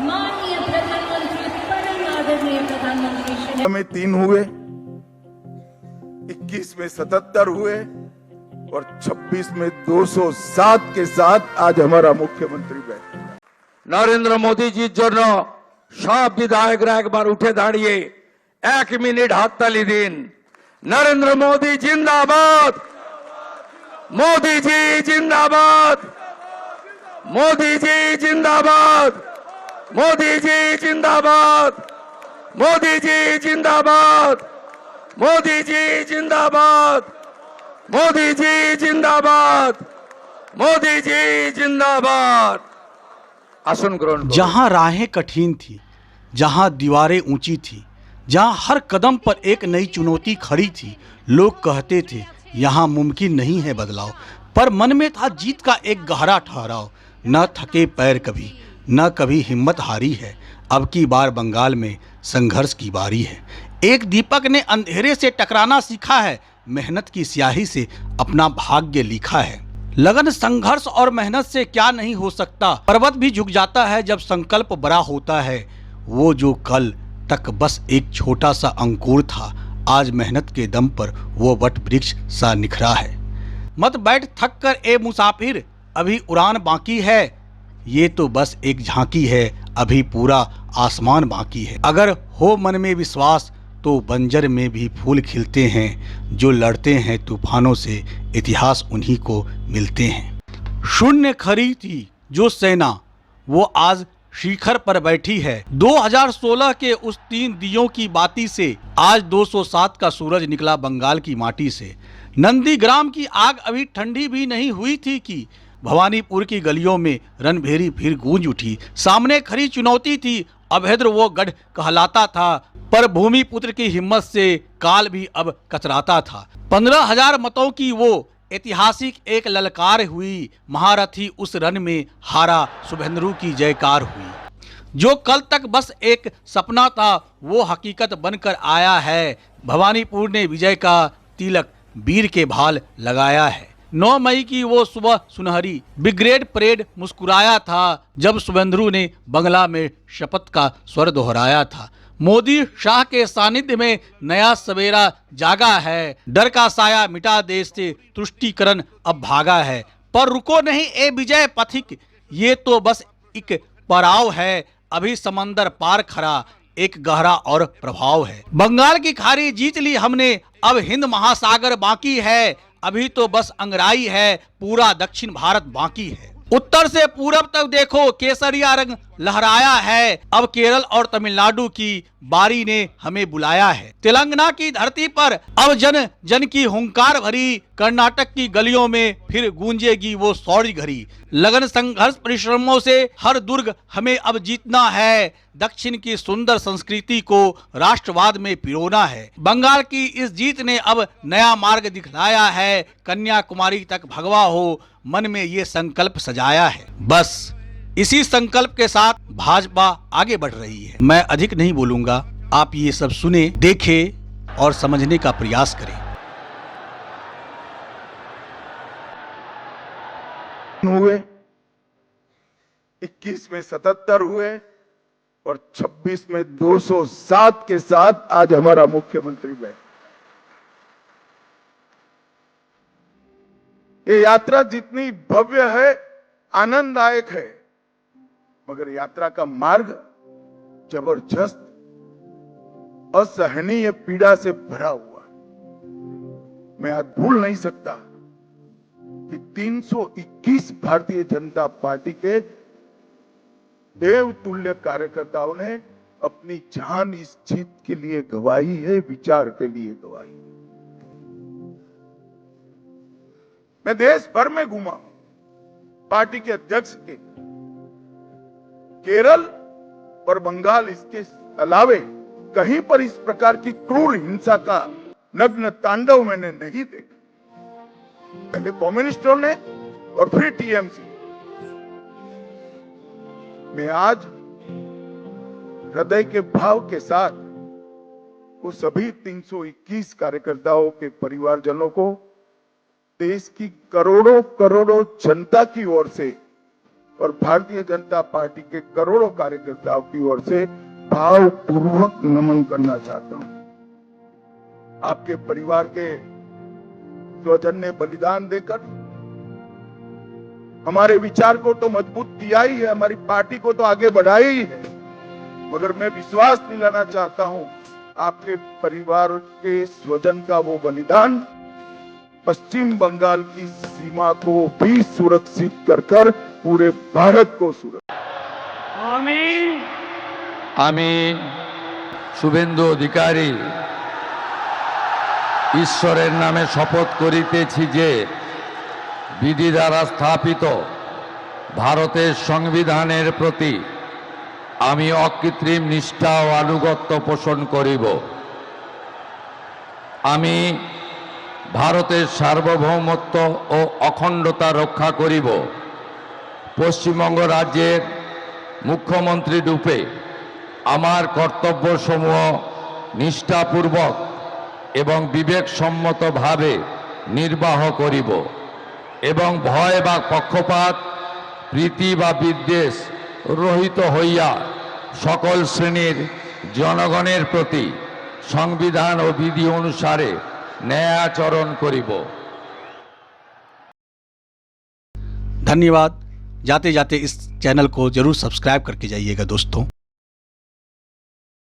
माननीय प्रधानमंत्री, परम आदरणीय प्रधानमंत्री श्री में 3 हुए, 21 में 77 हुए और 26 में 207 के साथ आज हमारा मुख्यमंत्री बैठा। নরেন্দ্র মোদীজির জন্য সব বিধায়করা একবার উঠে দাঁড়িয়ে 1 মিনিট হাততালি দিন। নরেন্দ্র মোদী জিন্দাবাদ, মোদীজি জিন্দাবাদ, মোদীজি জিন্দাবাদ, মোদীজি জিন্দাবাদ, মোদীজি জিন্দাবাদ, মোদীজি জিন্দাবাদ, মোদীজি জিন্দাবাদ, মোদীজি জিন্দাবাদ। आसन ग्रहण करो। जहां राहें कठिन थी, जहां दीवारें ऊंची थी, जहां हर कदम पर एक नई चुनौती खड़ी थी, लोग कहते थे यहां मुमकिन नहीं है बदलाव, पर मन में था जीत का एक गहरा ठहराव। न थके पैर कभी, न कभी हिम्मत हारी है, अब की बार बंगाल में संघर्ष की बारी है। एक दीपक ने अंधेरे से टकराना सीखा है, मेहनत की स्याही से अपना भाग्य लिखा है। लगन, संघर्ष और मेहनत से क्या नहीं हो सकता, पर्वत भी झुक जाता है जब संकल्प बड़ा होता है। वो जो कल तक बस एक छोटा सा अंकुर था, आज मेहनत के दम पर वो वट वृक्ष सा निखरा है। मत बैठ थक कर ए मुसाफिर, अभी उड़ान बाकी है, ये तो बस एक झांकी है, अभी पूरा आसमान बाकी है। अगर हो मन में विश्वास तो बंजर में भी फूल खिलते हैं, जो लड़ते हैं तूफानों से इतिहास उन्हीं को मिलते हैं। शून्य खड़ी थी जो सेना, वो आज शिखर पर बैठी है। 2016 के उस 3 दियों की बाती से आज 207 का सूरज निकला बंगाल की माटी से। नंदीग्राम की आग अभी ठंडी भी नहीं हुई थी कि भवानीपुर की गलियों में रणभेरी फिर गूंज उठी। सामने खड़ी चुनौती थी, अभेद्र वो गढ़ कहलाता था, पर भूमिपुत्र की हिम्मत से काल भी अब कतराता था। 15,000 मतों की वो ऐतिहासिक एक ललकार हुई, महारथी उस रण में हारा, शुभेंदु की जयकार हुई। जो कल तक बस एक सपना था वो हकीकत बनकर आया है। भवानीपुर ने विजय का तिलक वीर के भाल लगाया है। 9 मई की वो सुबह सुनहरी ब्रिगेड परेड मुस्कुराया था, जब शुभेंदु ने बंगला में शपथ का स्वर दोहराया था। मोदी शाह के सानिध्य में नया सवेरा जागा है, डर का साया मिटा देश से तुष्टीकरण अब भागा है। पर रुको नहीं ए विजय पथिक, ये तो बस एक पड़ाव है, अभी समंदर पार खड़ा एक गहरा और प्रभाव है। बंगाल की खाड़ी जीत ली हमने, अब हिंद महासागर बाकी है, अभी तो बस अंगराई है, पूरा दक्षिण भारत बाकी है। उत्तर से पूरब तक देखो केसरिया रंग लहराया है, अब केरल और तमिलनाडु की बारी ने हमें बुलाया है। तेलंगाना की धरती पर अब जन जन की हुंकार भरी, कर्नाटक की गलियों में फिर गूंजेगी वो शौर्य घड़ी। लगन, संघर्ष, परिश्रमों से हर दुर्ग हमें अब जीतना है, दक्षिण की सुंदर संस्कृति को राष्ट्रवाद में पिरोना है। बंगाल की इस जीत ने अब नया मार्ग दिखलाया है, कन्याकुमारी तक भगवा हो, मन में ये संकल्प सजाया है। बस इसी संकल्प के साथ भाजपा आगे बढ़ रही है। मैं अधिक नहीं बोलूंगा, आप ये सब सुने, देखें और समझने का प्रयास करें। हुए, 21 में 77 हुए और 26 में 207 के साथ आज हमारा मुख्यमंत्री बैठा। ये यात्रा जितनी भव्य है, आनंददायक है, मगर यात्रा का मार्ग जबरदस्त असहनीय पीड़ा से भरा हुआ। मैं आज भूल नहीं सकता कि 321 भारतीय जनता पार्टी के देवतुल्य कार्यकर्ताओं ने अपनी जान इस जीत के लिए गवाई है, विचार के लिए गवाई। मैं देश भर में घूमा, पार्टी के अध्यक्ष के केरल और बंगाल, इसके अलावे कहीं पर इस प्रकार की क्रूर हिंसा का नग्न तांडव मैंने नहीं देखा। पहले कम्युनिस्टों ने और फिर टीएमसी। मैं आज हृदय के भाव के साथ वो सभी 321 कार्यकर्ताओं के परिवारजनों को, देश की करोड़ों करोड़ों जनता की ओर से और भारतीय जनता पार्टी के करोड़ों कार्यकर्ताओं की ओर से भावपूर्वक नमन करना चाहता हूं। आपके परिवार के स्वजन ने बलिदान देकर हमारे विचार को तो मजबूत किया ही है, हमारी पार्टी को तो आगे बढ़ाया ही है, मगर मैं विश्वास दिलाना चाहता हूं आपके परिवार के स्वजन का वो बलिदान पश्चिम बंगाल की सीमा को भी सुरक्षित कर पूरे भारत को सुरक्षित। আমি শুভেন্দু অধিকারী ঈশ্বরের নামে শপথ করিতেছি যে বিধি দ্বারা স্থাপিত ভারতের সংবিধানের প্রতি আমি অকৃত্রিম নিষ্ঠা ও আনুগত্য পোষণ করিব। আমি ভারতের সার্বভৌমত্ব ও অখণ্ডতা রক্ষা করিব। পশ্চিমবঙ্গ রাজ্যের মুখ্যমন্ত্রী রূপে আমার কর্তব্যসমূহ নিষ্ঠাপূর্বক এবং বিবেকসম্মতভাবে নির্বাহ করিব এবং ভয় বা পক্ষপাত প্রীতি বা বিদ্বেষ রহিত হইয়া সকল শ্রেণীর জনগণের প্রতি সংবিধান ও বিধি অনুসারে ন্যায়াচরণ করিব। धन्यवाद। जाते जाते इस चैनल को जरूर सब्सक्राइब करके जाइएगा दोस्तों।